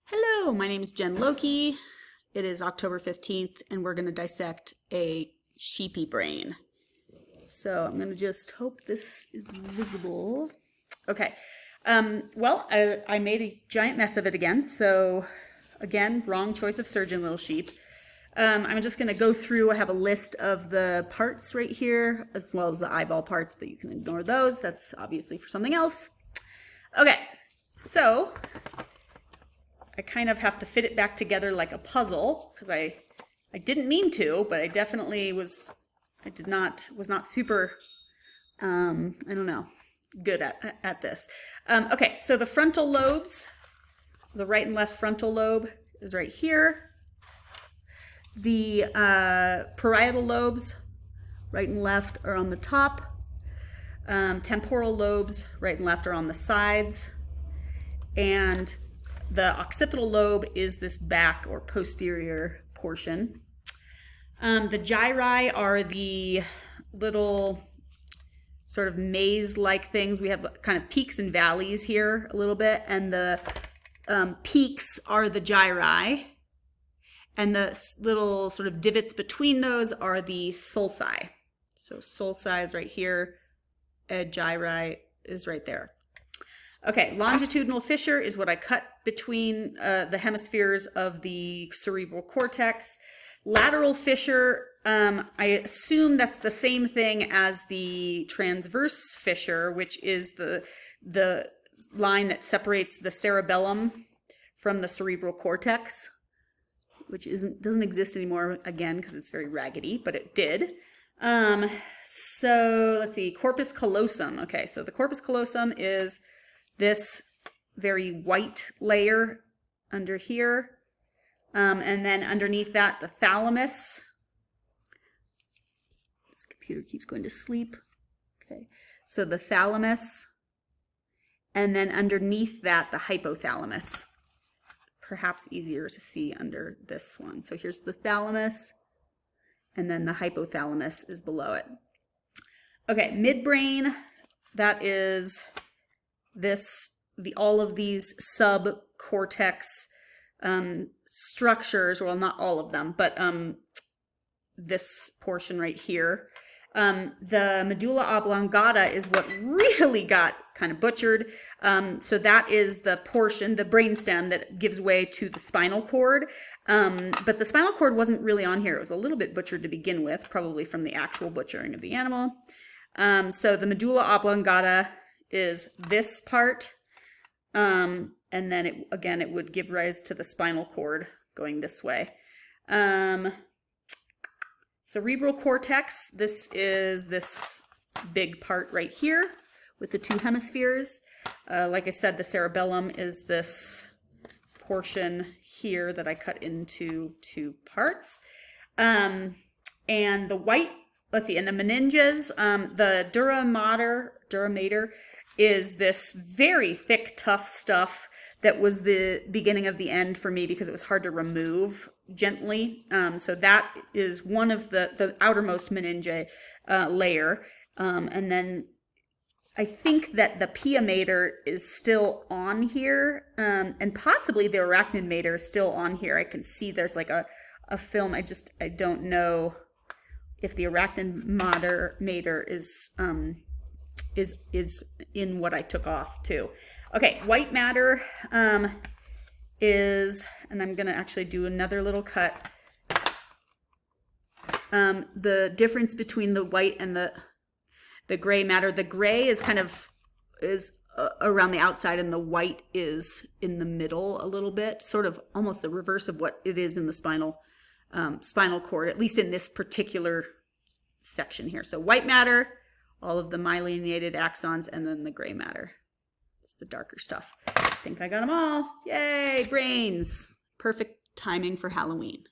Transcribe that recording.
Hello, my name is Jen Loki. It is October 15th, and we're going to dissect a sheepy brain. So I'm going to just hope this is visible. Okay. I made a giant mess of it again. So again, wrong choice of surgeon, little sheep. I'm just going to go through. I have a list of the parts right here, as well as the eyeball parts, but you can ignore those. That's obviously for something else. Okay, so I kind of have to fit it back together like a puzzle because I didn't mean to, but I definitely was not super I don't know, good at this. Okay, so the frontal lobes, the right and left frontal lobe is right here. The parietal lobes, right and left, are on the top. Temporal lobes, right and left, are on the sides. And the occipital lobe is this back or posterior portion. The gyri are the little sort of maze-like things. We have kind of peaks and valleys here a little bit, and the peaks are the gyri, and the little sort of divots between those are the sulci. So sulci is right here, and gyri is right there. Okay, longitudinal fissure is what I cut between the hemispheres of the cerebral cortex. Lateral fissure, I assume that's the same thing as the transverse fissure, which is the line that separates the cerebellum from the cerebral cortex, which doesn't exist anymore, again, because it's very raggedy, but it did. So let's see, corpus callosum. Okay, so the corpus callosum is this very white layer under here. And then underneath that, the thalamus. This computer keeps going to sleep. Okay, so the thalamus. And then underneath that, the hypothalamus. Perhaps easier to see under this one. So here's the thalamus, and then the hypothalamus is below it. Okay, midbrain, that is all of these subcortex structures, well, not all of them, but this portion right here. The medulla oblongata is what really got kind of butchered. So that is the portion, the brainstem, that gives way to the spinal cord. But the spinal cord wasn't really on here. It was a little bit butchered to begin with, probably from the actual butchering of the animal. So the medulla oblongata is this part. And then it would give rise to the spinal cord going this way. Cerebral cortex, this is this big part right here with the two hemispheres. Like I said, the cerebellum is this portion here that I cut into two parts. And the white, and the meninges, the dura mater is this very thick, tough stuff that was the beginning of the end for me because it was hard to remove gently. So that is one of the outermost meninge layer. And then I think that the pia mater is still on here, and possibly the arachnid mater is still on here. I can see there's like a film. I don't know if the arachnid mater is in what I took off too. Okay, white matter is, and I'm gonna actually do another little cut. The difference between the white and the gray matter. The gray is around the outside, and the white is in the middle a little bit, sort of almost the reverse of what it is in the spinal cord, at least in this particular section here. So white matter, all of the myelinated axons, and then the gray matter. It's the darker stuff. I think I got them all. Yay, brains. Perfect timing for Halloween.